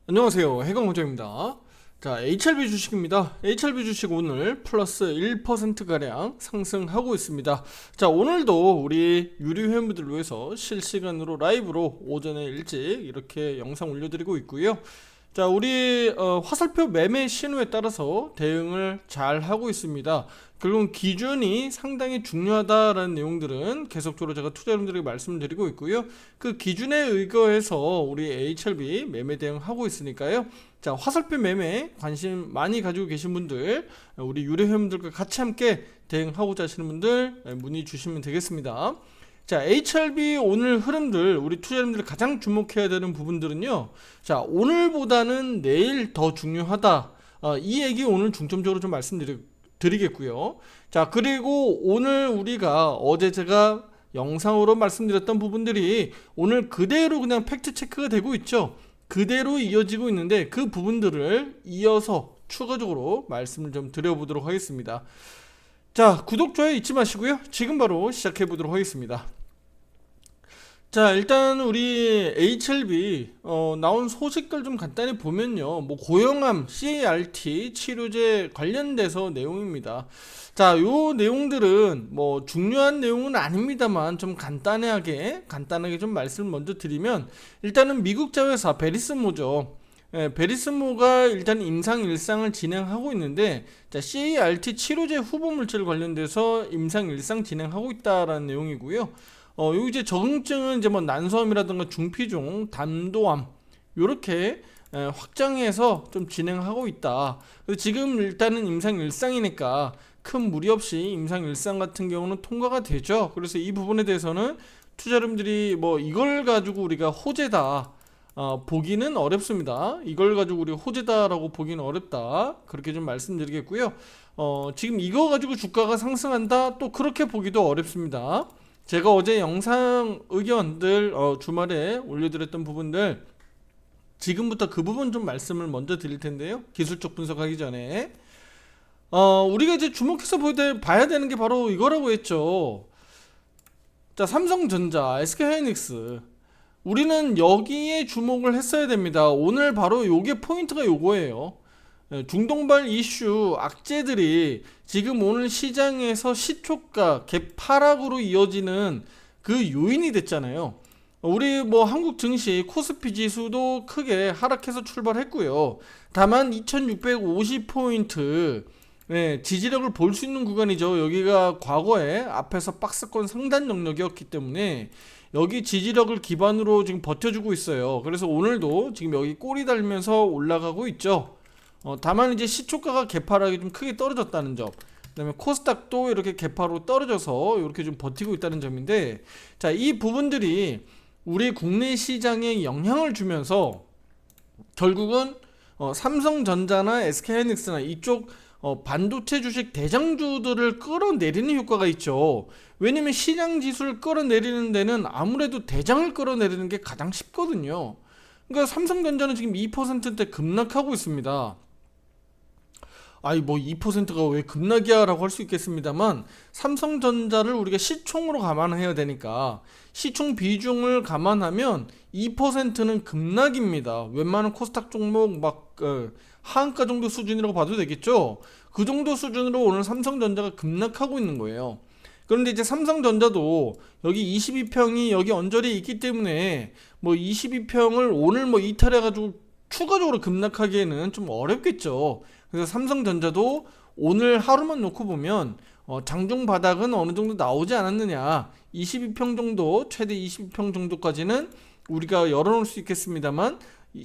안녕하세요, 해강호정입니다. 자, HLB 주식입니다. HLB 주식 오늘 플러스 1%가량 상승하고 있습니다. 자, 오늘도 우리 유료 회원분들을 위해서 실시간으로 라이브로 오전에 일찍 이렇게 영상 올려드리고 있고요. 자, 우리 화살표 매매 신호에 따라서 대응을 잘 하고 있습니다. 결국 기준이 상당히 중요하다라는 내용들은 계속적으로 제가 투자자분들에게 말씀드리고 있고요. 그 기준에 의거해서 우리 HLB 매매 대응하고 있으니까요. 자, 화살표 매매 관심 많이 가지고 계신 분들, 우리 유료 회원들과 같이 함께 대응하고자 하시는 분들 문의 주시면 되겠습니다. 자, HRB 오늘 흐름들, 우리 투자자님들이 가장 주목해야 되는 부분들은요. 자, 오늘보다는 내일 더 중요하다. 이 얘기 오늘 중점적으로 좀 말씀드리겠고요. 자, 그리고 오늘 우리가 어제 제가 영상으로 말씀드렸던 부분들이 오늘 그대로 그냥 팩트 체크가 되고 있죠. 그대로 이어지고 있는데 그 부분들을 이어서 추가적으로 말씀을 좀 드려보도록 하겠습니다. 자, 구독, 좋아요 잊지 마시고요. 지금 바로 시작해 보도록 하겠습니다. 자, 일단 우리 HLB 나온 소식들 좀 간단히 보면요. 뭐 고형암, CART 치료제 관련돼서 내용입니다. 자, 요 내용들은 뭐 중요한 내용은 아닙니다만 좀 간단하게 좀 말씀을 먼저 드리면 일단은 미국 자회사 베리스모죠. 베리스모가 일단 임상 일상을 진행하고 있는데, 자, CART 치료제 후보 물질 관련돼서 임상 일상 진행하고 있다라는 내용이고요. 요 이제 적응증은 이제 뭐 난소암이라든가 중피종, 담도암 요렇게 확장해서 좀 진행하고 있다. 그래서 지금 일단은 임상 일상이니까 큰 무리 없이 임상 일상 같은 경우는 통과가 되죠. 그래서 이 부분에 대해서는 투자자분들이 뭐 이걸 가지고 우리가 호재다 보기는 어렵습니다. 이걸 가지고 우리 호재다라고 보기는 어렵다. 그렇게 좀 말씀드리겠고요. 지금 이거 가지고 주가가 상승한다, 또 그렇게 보기도 어렵습니다. 제가 어제 영상 의견들 주말에 올려드렸던 부분들 지금부터 그 부분 좀 말씀을 먼저 드릴 텐데요. 기술적 분석하기 전에 우리가 이제 주목해서 봐야 되는 게 바로 이거라고 했죠. 자, 삼성전자, SK하이닉스, 우리는 여기에 주목을 했어야 됩니다. 오늘 바로 요게 포인트가 요거예요. 중동발 이슈 악재들이 지금 오늘 시장에서 시초가 갭하락으로 이어지는 그 요인이 됐잖아요. 우리 뭐 한국 증시 코스피 지수도 크게 하락해서 출발했고요. 다만 2650포인트 지지력을 볼 수 있는 구간이죠. 여기가 과거에 앞에서 박스권 상단 영역이었기 때문에 여기 지지력을 기반으로 지금 버텨주고 있어요. 그래서 오늘도 지금 여기 꼬리 달면서 올라가고 있죠. 다만 이제 시초가가 개파락이 좀 크게 떨어졌다는 점, 그다음에 코스닥도 이렇게 개파로 떨어져서 이렇게 좀 버티고 있다는 점인데, 자, 이 부분들이 우리 국내 시장에 영향을 주면서 결국은 삼성전자나 SK하이닉스나 이쪽 반도체 주식 대장주들을 끌어내리는 효과가 있죠. 왜냐면 시장 지수를 끌어내리는 데는 아무래도 대장을 끌어내리는 게 가장 쉽거든요. 그러니까 삼성전자는 지금 2%대 급락하고 있습니다. 아니 뭐 2%가 왜 급락이야 라고 할 수 있겠습니다만, 삼성전자를 우리가 시총으로 감안해야 되니까 시총 비중을 감안하면 2%는 급락입니다. 웬만한 코스닥 종목 막 하한가 정도 수준이라고 봐도 되겠죠. 그 정도 수준으로 오늘 삼성전자가 급락하고 있는 거예요. 그런데 이제 삼성전자도 여기 22평이 여기 언저리에 있기 때문에 뭐 22평을 오늘 뭐 이탈해가지고 추가적으로 급락하기에는 좀 어렵겠죠. 그래서 삼성전자도 오늘 하루만 놓고 보면 장중 바닥은 어느 정도 나오지 않았느냐, 22평 정도, 최대 22평 정도까지는 우리가 열어놓을 수 있겠습니다만,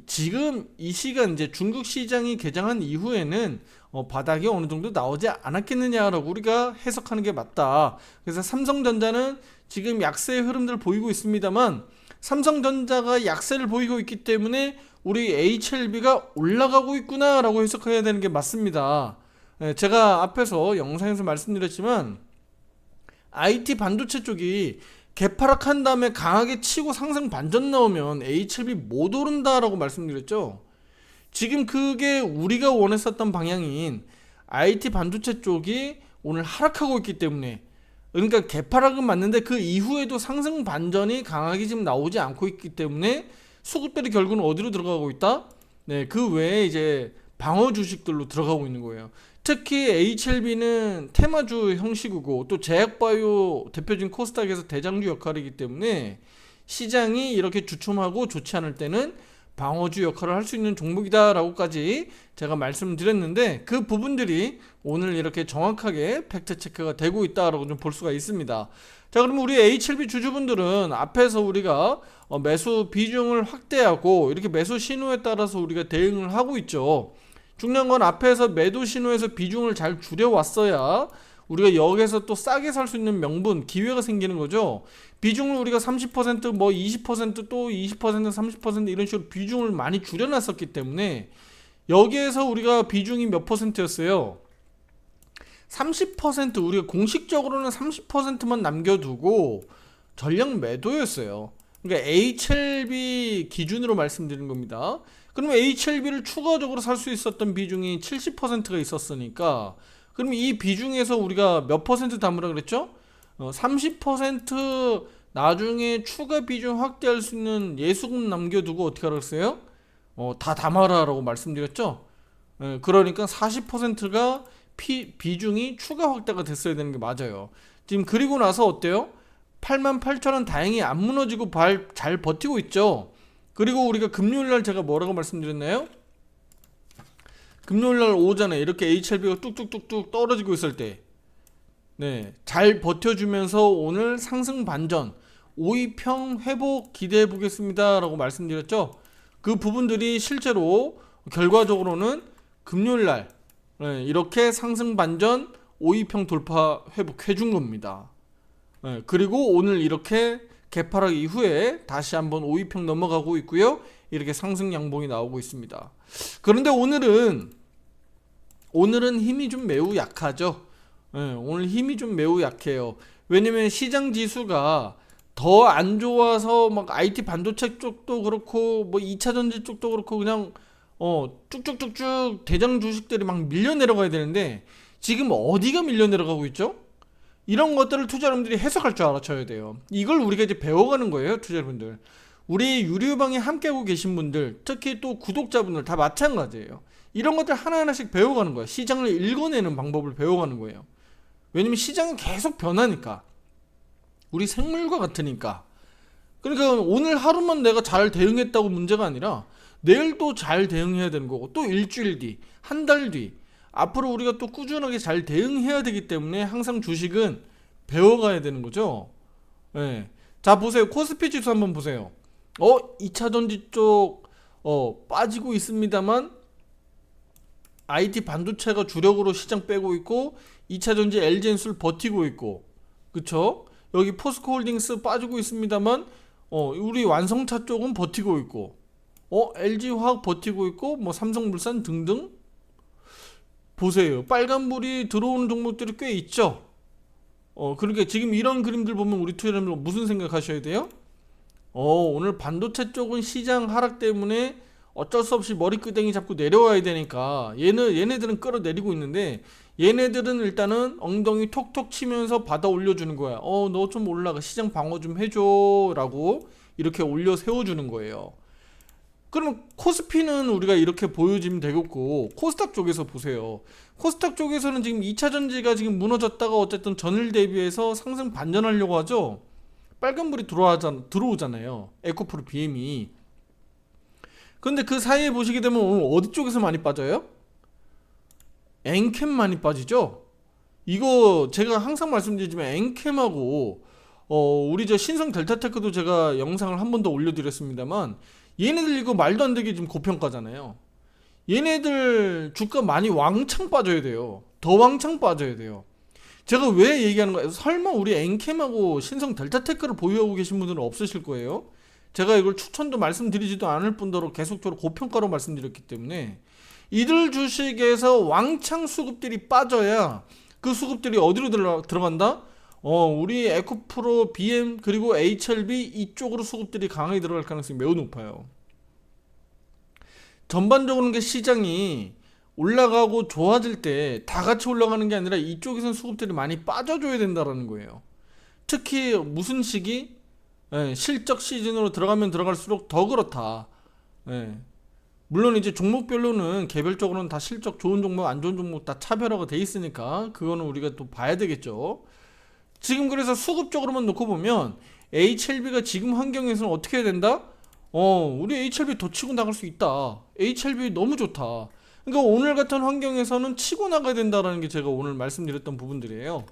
지금 이 시간 이제 중국 시장이 개장한 이후에는 바닥이 어느 정도 나오지 않았겠느냐라고 우리가 해석하는 게 맞다. 그래서 삼성전자는 지금 약세의 흐름들을 보이고 있습니다만, 삼성전자가 약세를 보이고 있기 때문에 우리 HLB가 올라가고 있구나 라고 해석해야 되는 게 맞습니다. 제가 앞에서 영상에서 말씀드렸지만 IT 반도체 쪽이 개파락한 다음에 강하게 치고 상승 반전 나오면 HLB 못 오른다 라고 말씀드렸죠. 지금 그게 우리가 원했었던 방향인 IT 반도체 쪽이 오늘 하락하고 있기 때문에, 그러니까 개파락은 맞는데 그 이후에도 상승 반전이 강하게 지금 나오지 않고 있기 때문에 수급들이 결국은 어디로 들어가고 있다? 네, 그 외에 이제 방어 주식들로 들어가고 있는 거예요. 특히 HLB는 테마주 형식이고 또 제약바이오 대표적인 코스닥에서 대장주 역할이기 때문에 시장이 이렇게 주춤하고 좋지 않을 때는 방어주 역할을 할 수 있는 종목이다라고까지 제가 말씀드렸는데 그 부분들이 오늘 이렇게 정확하게 팩트 체크가 되고 있다라고 좀 볼 수가 있습니다. 자, 그럼 우리 HLB 주주분들은 앞에서 우리가 매수 비중을 확대하고 이렇게 매수 신호에 따라서 우리가 대응을 하고 있죠. 중요한 건 앞에서 매도 신호에서 비중을 잘 줄여왔어야 우리가 여기서 또 싸게 살 수 있는 명분, 기회가 생기는 거죠. 비중을 우리가 30%뭐 20%또 20% 30% 이런 식으로 비중을 많이 줄여놨었기 때문에 여기에서 우리가 비중이 몇 퍼센트였어요? 30%, 우리가 공식적으로는 30%만 남겨두고 전량 매도였어요. 그러니까 HLB 기준으로 말씀드리는 겁니다. 그러면 HLB를 추가적으로 살 수 있었던 비중이 70%가 있었으니까 그럼 이 비중에서 우리가 몇 퍼센트 담으라 그랬죠? 30% 나중에 추가 비중 확대할 수 있는 예수금 남겨두고 어떻게 하라 그랬어요? 다 담아라 라고 말씀드렸죠? 그러니까 40%가 비중이 추가 확대가 됐어야 되는 게 맞아요. 지금 그리고 나서 어때요? 88,000원 다행히 안 무너지고 잘 버티고 있죠. 그리고 우리가 금요일날 제가 뭐라고 말씀드렸나요? 금요일날 오전에 이렇게 HLB가 뚝뚝뚝뚝 떨어지고 있을 때 네, 잘 버텨주면서 오늘 상승 반전 5위평 회복 기대해 보겠습니다 라고 말씀드렸죠. 그 부분들이 실제로 결과적으로는 금요일날 네, 이렇게 상승 반전 5위평 돌파 회복해 준 겁니다. 네, 그리고 오늘 이렇게 개파락 이후에 다시 한번 5위평 넘어가고 있고요. 이렇게 상승 양봉이 나오고 있습니다. 그런데 오늘은 힘이 좀 매우 약하죠. 오늘 힘이 좀 매우 약해요. 왜냐면 시장 지수가 더 안 좋아서 막 IT 반도체 쪽도 그렇고 뭐 2차 전지 쪽도 그렇고 그냥 쭉쭉쭉쭉 대장 주식들이 막 밀려 내려가야 되는데 지금 어디가 밀려 내려가고 있죠? 이런 것들을 투자 여러분들이 해석할 줄 알아쳐야 돼요. 이걸 우리가 이제 배워가는 거예요, 투자 여러분들. 우리 유료방에 함께하고 계신 분들, 특히 또 구독자분들 다 마찬가지예요. 이런 것들 하나하나씩 배워가는 거예요. 시장을 읽어내는 방법을 배워가는 거예요. 왜냐면 시장은 계속 변하니까. 우리 생물과 같으니까. 그러니까 오늘 하루만 내가 잘 대응했다고 문제가 아니라 내일 또 잘 대응해야 되는 거고 또 일주일 뒤, 한 달 뒤 앞으로 우리가 또 꾸준하게 잘 대응해야 되기 때문에 항상 주식은 배워가야 되는 거죠. 네. 자, 보세요. 코스피 지수 한번 보세요. 2차전지 쪽 빠지고 있습니다만 IT 반도체가 주력으로 시장 빼고 있고 2차전지 LG엔솔 버티고 있고 그쵸? 여기 포스코홀딩스 빠지고 있습니다만 우리 완성차 쪽은 버티고 있고 LG화학 버티고 있고 뭐 삼성물산 등등 보세요. 빨간불이 들어오는 종목들이 꽤 있죠. 그러니까 지금 이런 그림들 보면 우리 투자자분들 무슨 생각하셔야 돼요? 오늘 반도체 쪽은 시장 하락 때문에 어쩔 수 없이 머리끄댕이 잡고 내려와야 되니까 얘네들은 끌어내리고 있는데 얘네들은 일단은 엉덩이 톡톡 치면서 받아 올려주는 거야. 너 좀 올라가 시장 방어 좀 해줘 라고 이렇게 올려 세워주는 거예요. 그럼 코스피는 우리가 이렇게 보여주면 되겠고 코스닥 쪽에서 보세요. 코스닥 쪽에서는 지금 2차전지가 지금 무너졌다가 어쨌든 전일 대비해서 상승 반전하려고 하죠. 빨간불이 들어오잖아요. 에코프로 BM이. 근데 그 사이에 보시게 되면 오늘 어디 쪽에서 많이 빠져요? 엔캠 많이 빠지죠? 이거 제가 항상 말씀드리지만 엔캠하고 우리 저 신성 델타테크도 제가 영상을 한 번 더 올려드렸습니다만 얘네들 이거 말도 안 되게 지금 고평가잖아요. 얘네들 주가 많이 왕창 빠져야 돼요. 더 왕창 빠져야 돼요. 제가 왜 얘기하는 거예요? 설마 우리 엔캠하고 신성 델타테크를 보유하고 계신 분들은 없으실 거예요. 제가 이걸 추천도 말씀드리지도 않을 뿐더러 계속적으로 고평가로 말씀드렸기 때문에 이들 주식에서 왕창 수급들이 빠져야 그 수급들이 어디로 들어간다? 우리 에코프로, BM 그리고 HLB 이쪽으로 수급들이 강하게 들어갈 가능성이 매우 높아요. 전반적으로 게 시장이 올라가고 좋아질 때 다 같이 올라가는 게 아니라 이쪽에선 수급들이 많이 빠져줘야 된다는 거예요. 특히 무슨 시기? 실적 시즌으로 들어가면 들어갈수록 더 그렇다. 물론 이제 종목별로는 개별적으로는 다 실적 좋은 종목, 안 좋은 종목 다 차별화가 돼 있으니까 그거는 우리가 또 봐야 되겠죠. 지금 그래서 수급적으로만 놓고 보면 HLB가 지금 환경에서는 어떻게 해야 된다? 우리 HLB 더 치고 나갈 수 있다. HLB 너무 좋다. 그러니까 오늘 같은 환경에서는 치고 나가야 된다라는 게 제가 오늘 말씀드렸던 부분들이에요.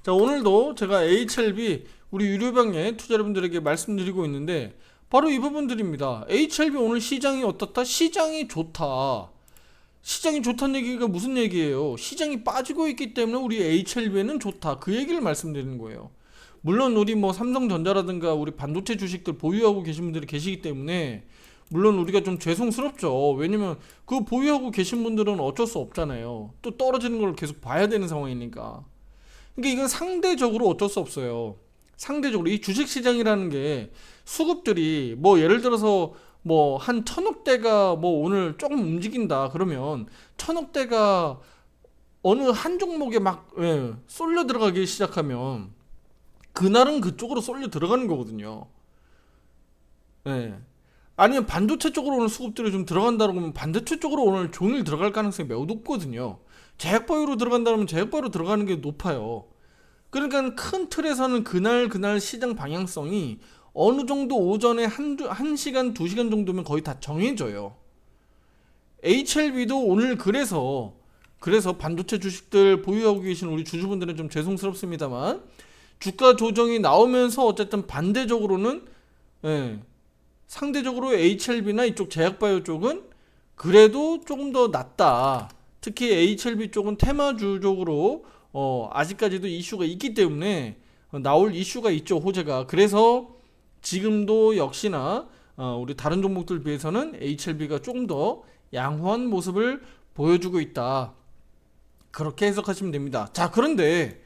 자, 오늘도 제가 HLB 우리 유료방에 투자 여러분들에게 말씀드리고 있는데 바로 이 부분들입니다. HLB 오늘 시장이 어떻다? 시장이 좋다. 시장이 좋다는 얘기가 무슨 얘기예요? 시장이 빠지고 있기 때문에 우리 HLB는 좋다. 그 얘기를 말씀드리는 거예요. 물론 우리 뭐 삼성전자라든가 우리 반도체 주식들 보유하고 계신 분들이 계시기 때문에 물론 우리가 좀 죄송스럽죠. 왜냐면 그 보유하고 계신 분들은 어쩔 수 없잖아요. 또 떨어지는 걸 계속 봐야 되는 상황이니까. 그러니까 이건 상대적으로 어쩔 수 없어요. 상대적으로 이 주식시장이라는 게 수급들이 뭐 예를 들어서 뭐 한 1000억대가 뭐 오늘 조금 움직인다 그러면 1000억대가 어느 한 종목에 막 쏠려 들어가기 시작하면 그날은 그쪽으로 쏠려 들어가는 거거든요. 예. 아니면 반도체 쪽으로 오늘 수급들이 좀 들어간다고 하면 반도체 쪽으로 오늘 종일 들어갈 가능성이 매우 높거든요. 제약바이오로 들어간다면 제약바이오로 들어가는 게 높아요. 그러니까 큰 틀에서는 그날 시장 방향성이 어느 정도 오전에 한 시간, 2시간 정도면 거의 다 정해져요. HLB도 오늘 그래서 반도체 주식들 보유하고 계신 우리 주주분들은 좀 죄송스럽습니다만 주가 조정이 나오면서 어쨌든 반대적으로는 상대적으로 HLB나 이쪽 제약바이오 쪽은 그래도 조금 더 낫다. 특히 HLB 쪽은 테마주적으로 아직까지도 이슈가 있기 때문에 나올 이슈가 있죠, 호재가. 그래서 지금도 역시나 우리 다른 종목들 비해서는 HLB가 조금 더 양호한 모습을 보여주고 있다. 그렇게 해석하시면 됩니다. 자, 그런데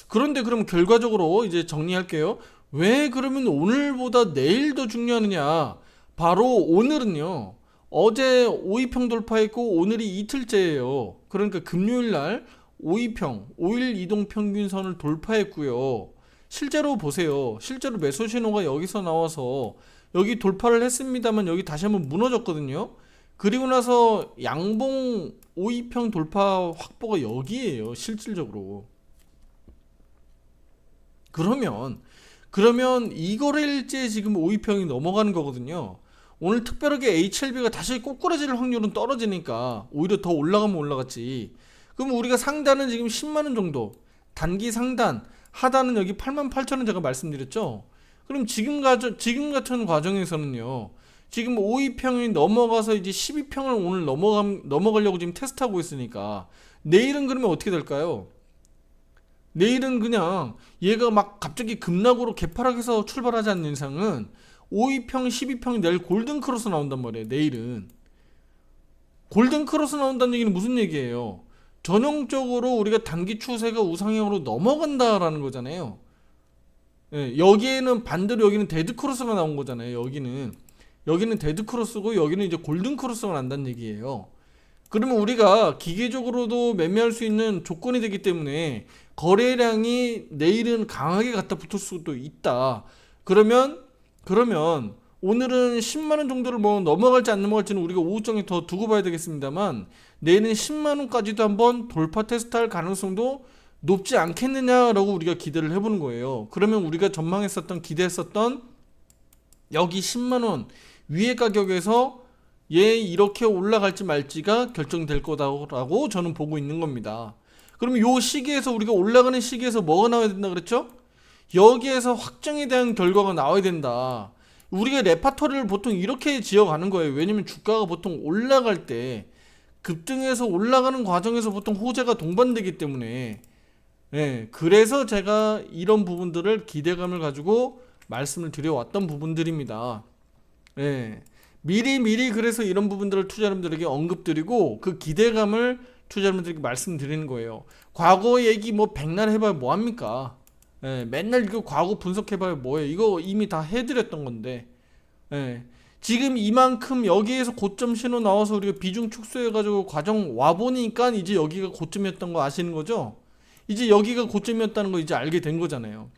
그럼 결과적으로 이제 정리할게요. 왜 그러면 오늘보다 내일 더 중요하느냐? 바로 오늘은요. 어제 5위평 돌파했고 오늘이 이틀째예요. 그러니까 금요일 날 5위평, 5일 이동 평균선을 돌파했고요. 실제로 보세요. 실제로 매수 신호가 여기서 나와서 여기 돌파를 했습니다만 여기 다시 한번 무너졌거든요. 그리고 나서 양봉 5위평 돌파 확보가 여기에요. 실질적으로. 그러면 이 거래일째 지금 5위평이 넘어가는 거거든요. 오늘 특별하게 HLB가 다시 꼬꾸라질 확률은 떨어지니까 오히려 더 올라가면 올라갔지. 그럼 우리가 상단은 지금 10만원 정도, 단기 상단, 하단은 여기 88,000원 제가 말씀드렸죠. 그럼 지금 같은 과정에서는요. 지금 5위평이 넘어가서 이제 12평을 오늘 넘어가려고 지금 테스트하고 있으니까 내일은 그러면 어떻게 될까요? 내일은 그냥 얘가 막 갑자기 급락으로 개파락해서 출발하지 않는 이상은 5위평, 12평이 내일 골든크로스 나온단 말이에요. 내일은 골든크로스 나온다는 얘기는 무슨 얘기예요? 전형적으로 우리가 단기 추세가 우상향으로 넘어간다라는 거잖아요. 여기에는 반대로 여기는 데드크로스가 나온 거잖아요. 여기는 데드크로스고 여기는 이제 골든크로스가 난다는 얘기예요. 그러면 우리가 기계적으로도 매매할 수 있는 조건이 되기 때문에 거래량이 내일은 강하게 갖다 붙을 수도 있다. 그러면 오늘은 10만원 정도를 뭐 넘어갈지 안 넘어갈지는 우리가 오후장에 더 두고 봐야 되겠습니다만 내일은 10만원까지도 한번 돌파 테스트할 가능성도 높지 않겠느냐라고 우리가 기대를 해보는 거예요. 그러면 우리가 기대했었던 여기 10만원 위의 가격에서 얘 이렇게 올라갈지 말지가 결정될 거다라고 저는 보고 있는 겁니다. 그러면 요 시기에서 우리가 올라가는 시기에서 뭐가 나와야 된다 그랬죠? 여기에서 확정에 대한 결과가 나와야 된다. 우리가 레파토리를 보통 이렇게 지어가는 거예요. 왜냐면 주가가 보통 올라갈 때 급등해서 올라가는 과정에서 보통 호재가 동반되기 때문에 그래서 제가 이런 부분들을 기대감을 가지고 말씀을 드려왔던 부분들입니다. 미리 그래서 이런 부분들을 투자자분들에게 언급드리고 그 기대감을 투자자분들에게 말씀드리는 거예요. 과거 얘기 뭐 백날 해봐야 뭐합니까? 맨날 이거 과거 분석해봐야 뭐예요? 이거 이미 다 해드렸던 건데 지금 이만큼 여기에서 고점 신호 나와서 우리가 비중 축소해가지고 과정 와보니까 이제 여기가 고점이었던 거 아시는 거죠? 이제 여기가 고점이었다는 거 이제 알게 된 거잖아요.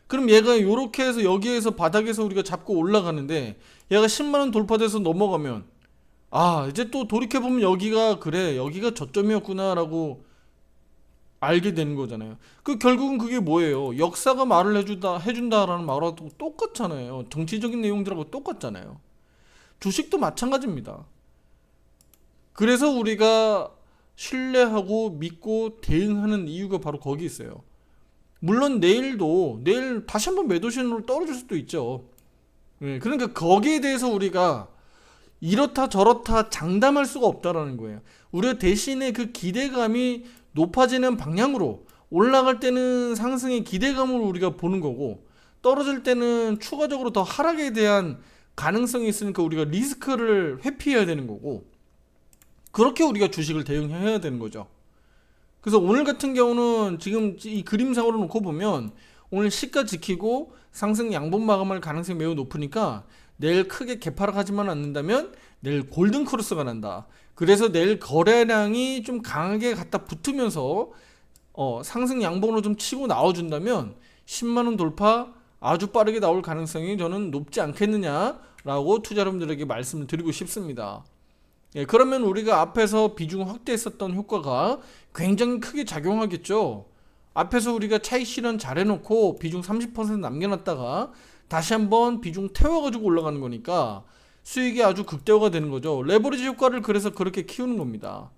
그럼 얘가 요렇게 해서 여기에서 바닥에서 우리가 잡고 올라가는데 얘가 10만원 돌파돼서 넘어가면 이제 또 돌이켜보면 여기가 그래 여기가 저점이었구나 라고 알게 되는 거잖아요. 결국은 그게 뭐예요? 역사가 말을 해준다라는 말하고 똑같잖아요. 정치적인 내용들하고 똑같잖아요. 주식도 마찬가지입니다. 그래서 우리가 신뢰하고 믿고 대응하는 이유가 바로 거기 있어요. 물론 내일 다시 한번 매도 신호로 떨어질 수도 있죠. 그러니까 거기에 대해서 우리가 이렇다 저렇다 장담할 수가 없다라는 거예요. 우리가 대신에 그 기대감이 높아지는 방향으로 올라갈 때는 상승의 기대감으로 우리가 보는 거고 떨어질 때는 추가적으로 더 하락에 대한 가능성이 있으니까 우리가 리스크를 회피해야 되는 거고 그렇게 우리가 주식을 대응해야 되는 거죠. 그래서 오늘 같은 경우는 지금 이 그림상으로 놓고 보면 오늘 시가 지키고 상승 양봉 마감할 가능성이 매우 높으니까 내일 크게 개파락하지만 않는다면 내일 골든 크로스가 난다. 그래서 내일 거래량이 좀 강하게 갖다 붙으면서 상승 양봉으로 좀 치고 나와준다면 10만원 돌파 아주 빠르게 나올 가능성이 저는 높지 않겠느냐라고 투자자분들에게 말씀을 드리고 싶습니다. 그러면 우리가 앞에서 비중 확대했었던 효과가 굉장히 크게 작용하겠죠. 앞에서 우리가 차익 실현 잘 해놓고 비중 30% 남겨놨다가 다시 한번 비중 태워가지고 올라가는 거니까 수익이 아주 극대화가 되는 거죠. 레버리지 효과를 그래서 그렇게 키우는 겁니다.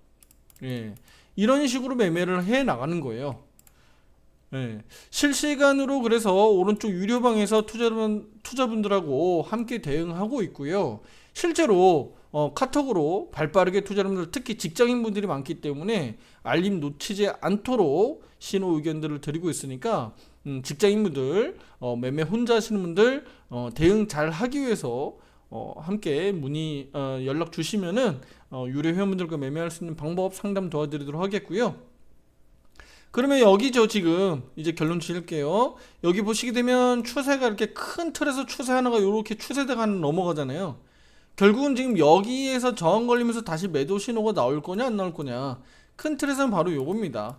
이런 식으로 매매를 해 나가는 거예요. 실시간으로 그래서 오른쪽 유료방에서 투자분들하고 함께 대응하고 있고요. 실제로 카톡으로 발빠르게 투자자분들 특히 직장인분들이 많기 때문에 알림 놓치지 않도록 신호 의견들을 드리고 있으니까 직장인분들 매매 혼자 하시는 분들 대응 잘 하기 위해서 함께 문의 연락 주시면은 유료 회원분들과 매매할 수 있는 방법 상담 도와드리도록 하겠고요. 그러면 여기죠. 지금 이제 결론 지을게요. 여기 보시게 되면 추세가 이렇게 큰 틀에서 추세 하나가 이렇게 추세대가 하나 넘어가잖아요. 결국은 지금 여기에서 저항 걸리면서 다시 매도 신호가 나올 거냐 안 나올 거냐 큰 틀에서는 바로 요겁니다.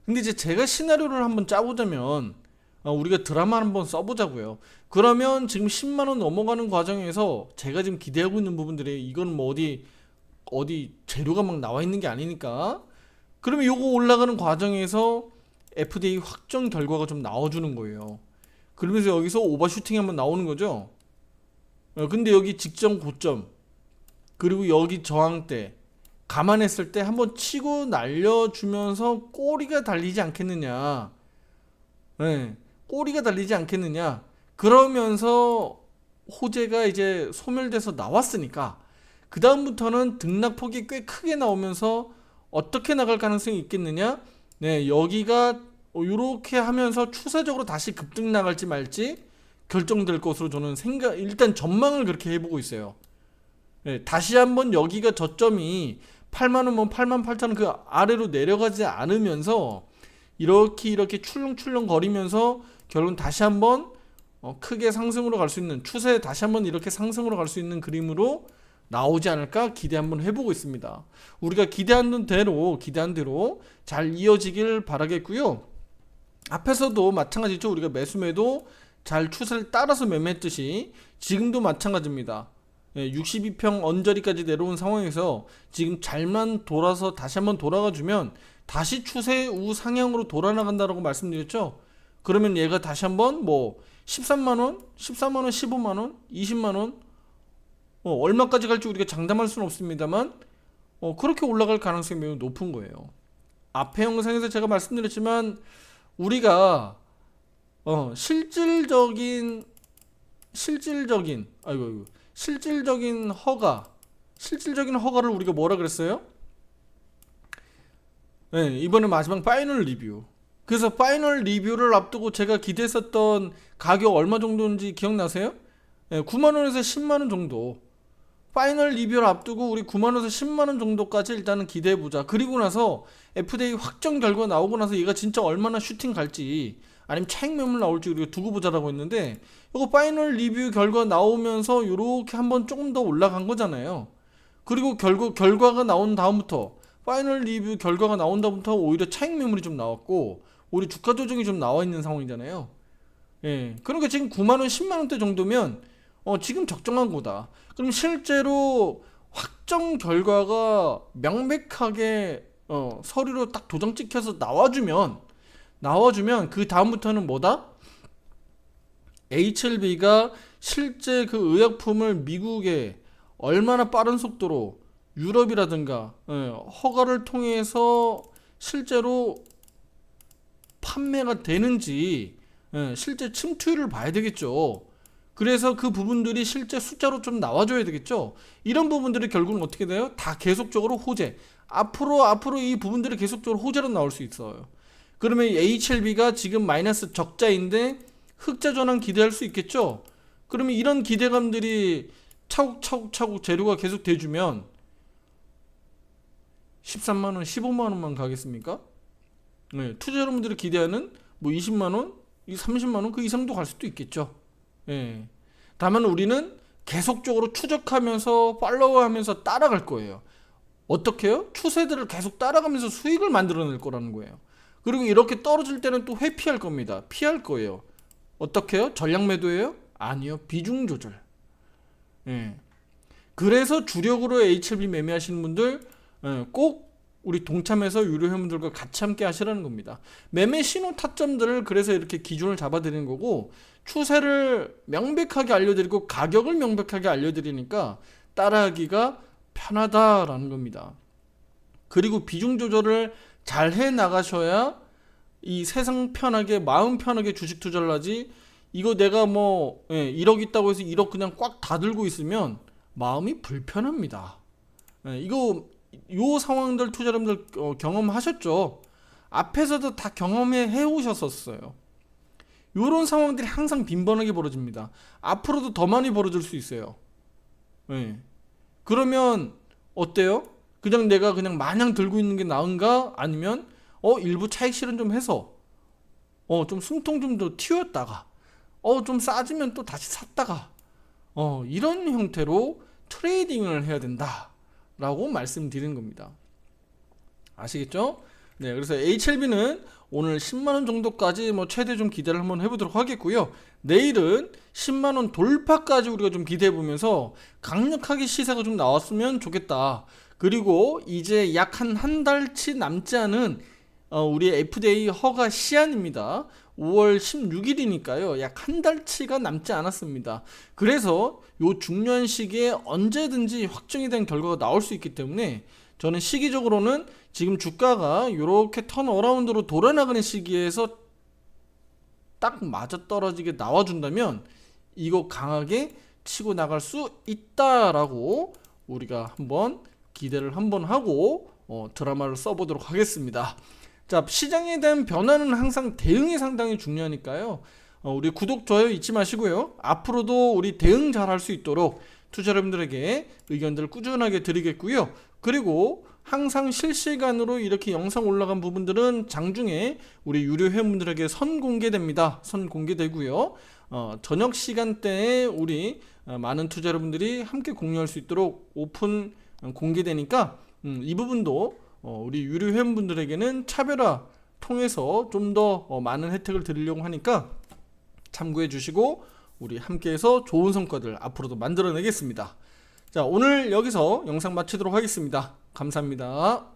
근데 이제 제가 시나리오를 한번 짜보자면 우리가 드라마 한번 써보자고요. 그러면 지금 10만원 넘어가는 과정에서 제가 지금 기대하고 있는 부분들이 이건 뭐 어디 재료가 막 나와 있는 게 아니니까 그러면 요거 올라가는 과정에서 FDA 확정 결과가 좀 나와주는 거예요. 그러면서 여기서 오버슈팅이 한번 나오는 거죠. 근데 여기 직전 고점 그리고 여기 저항대 감안했을 때 한번 치고 날려주면서 꼬리가 달리지 않겠느냐. 꼬리가 달리지 않겠느냐. 그러면서 호재가 이제 소멸돼서 나왔으니까 그 다음부터는 등락폭이 꽤 크게 나오면서 어떻게 나갈 가능성이 있겠느냐. 여기가 이렇게 하면서 추세적으로 다시 급등 나갈지 말지 결정될 것으로 저는 일단 전망을 그렇게 해보고 있어요. 다시 한번 여기가 저점이 8만원 뭐 88,000원 그 아래로 내려가지 않으면서 이렇게 출렁출렁 거리면서 결론 다시 한번 크게 상승으로 갈 수 있는 추세 다시 한번 이렇게 상승으로 갈 수 있는 그림으로 나오지 않을까 기대 한번 해보고 있습니다. 우리가 기대한 대로 잘 이어지길 바라겠고요. 앞에서도 마찬가지죠. 우리가 매수매도 잘 추세를 따라서 매매했듯이 지금도 마찬가지입니다. 62평 언저리까지 내려온 상황에서 지금 잘만 돌아서 다시 한번 돌아가주면 다시 추세 우상향으로 돌아나간다라고 말씀드렸죠. 그러면 얘가 다시 한번 뭐 13만원, 15만원, 20만원 얼마까지 갈지 우리가 장담할 수는 없습니다만 그렇게 올라갈 가능성이 매우 높은 거예요. 앞에 영상에서 제가 말씀드렸지만 우리가 실질적인 허가를 우리가 뭐라 그랬어요? 이번에 마지막 파이널 리뷰. 그래서 파이널 리뷰를 앞두고 제가 기대했었던 가격 얼마 정도인지 기억나세요? 9만원에서 10만원 정도. 파이널 리뷰를 앞두고 우리 9만원에서 10만원 정도까지 일단은 기대해보자. 그리고 나서 FDA 확정 결과 나오고 나서 얘가 진짜 얼마나 슈팅 갈지 아니면 차익 매물 나올지 우리가 두고 보자라고 했는데 이거 파이널 리뷰 결과 나오면서 요렇게 한번 조금 더 올라간 거잖아요. 그리고 결과가 나온 다음부터 파이널 리뷰 결과가 나온 다음부터 오히려 차익 매물이 좀 나왔고 오히려 주가 조정이 좀 나와 있는 상황이잖아요. 그러니까 지금 9만원 10만원대 정도면 지금 적정한 거다. 그럼 실제로 확정 결과가 명백하게 서류로 딱 도장 찍혀서 나와주면 그 다음부터는 뭐다? HLB가 실제 그 의약품을 미국에 얼마나 빠른 속도로 유럽이라든가 허가를 통해서 실제로 판매가 되는지 실제 침투율을 봐야 되겠죠. 그래서 그 부분들이 실제 숫자로 좀 나와줘야 되겠죠. 이런 부분들이 결국은 어떻게 돼요? 다 계속적으로 호재. 앞으로 이 부분들이 계속적으로 호재로 나올 수 있어요. 그러면 HLB가 지금 마이너스 적자인데 흑자 전환 기대할 수 있겠죠. 그러면 이런 기대감들이 차곡차곡 재료가 계속 돼주면 13만원, 15만원만 가겠습니까? 네, 투자 여러분들이 기대하는 뭐 20만원, 30만원 그 이상도 갈 수도 있겠죠. 예. 다만 우리는 계속적으로 추적하면서 팔로우하면서 따라갈 거예요. 어떻게 해요? 추세들을 계속 따라가면서 수익을 만들어낼 거라는 거예요. 그리고 이렇게 떨어질 때는 또 회피할 겁니다. 피할 거예요. 어떻게 해요? 전략 매도예요? 아니요. 비중 조절. 예. 그래서 주력으로 HLB 매매하시는 분들 꼭 우리 동참해서 유료 회원분들과 같이 함께 하시라는 겁니다. 매매 신호 타점들을 그래서 이렇게 기준을 잡아드리는 거고, 추세를 명백하게 알려드리고 가격을 명백하게 알려드리니까 따라하기가 편하다라는 겁니다. 그리고 비중 조절을 잘 해 나가셔야 이 세상 편하게 마음 편하게 주식 투자를 하지, 이거 내가 뭐 1억 있다고 해서 1억 그냥 꽉 다 들고 있으면 마음이 불편합니다. 이거 요 상황들 투자자분들 경험하셨죠? 앞에서도 다 경험해 오셨었어요. 요런 상황들이 항상 빈번하게 벌어집니다. 앞으로도 더 많이 벌어질 수 있어요. 그러면 어때요? 그냥 내가 그냥 마냥 들고 있는 게 나은가? 아니면 일부 차익 실현 좀 해서 좀 숨통 좀 더 튀었다가 좀 싸지면 또 다시 샀다가 이런 형태로 트레이딩을 해야 된다 라고 말씀드리는 겁니다. 아시겠죠? 네, 그래서 HLB는 오늘 10만원 정도까지 뭐 최대 좀 기대를 한번 해보도록 하겠고요. 내일은 10만원 돌파까지 우리가 좀 기대해보면서 강력하게 시세가 좀 나왔으면 좋겠다. 그리고 이제 약 한 달치 남지 않은 우리 FDA 허가 시한입니다. 5월 16일이니까요. 약 한 달치가 남지 않았습니다. 그래서 요 중요한 시기에 언제든지 확정이 된 결과가 나올 수 있기 때문에 저는 시기적으로는 지금 주가가 이렇게 턴어라운드로 돌아나가는 시기에서 딱 맞아떨어지게 나와준다면 이거 강하게 치고 나갈 수 있다라고 우리가 한번 기대를 한번 하고 드라마를 써보도록 하겠습니다. 자, 시장에 대한 변화는 항상 대응이 상당히 중요하니까요. 우리 구독, 좋아요 잊지 마시고요. 앞으로도 우리 대응 잘 할 수 있도록 투자 여러분들에게 의견들을 꾸준하게 드리겠고요. 그리고 항상 실시간으로 이렇게 영상 올라간 부분들은 장중에 우리 유료 회원분들에게 선공개됩니다. 선공개되고요. 저녁 시간대에 우리 많은 투자 여러분들이 함께 공유할 수 있도록 오픈 공개되니까 이 부분도 우리 유료 회원분들에게는 차별화 통해서 좀 더 많은 혜택을 드리려고 하니까 참고해 주시고 우리 함께해서 좋은 성과들 앞으로도 만들어내겠습니다. 자, 오늘 여기서 영상 마치도록 하겠습니다. 감사합니다.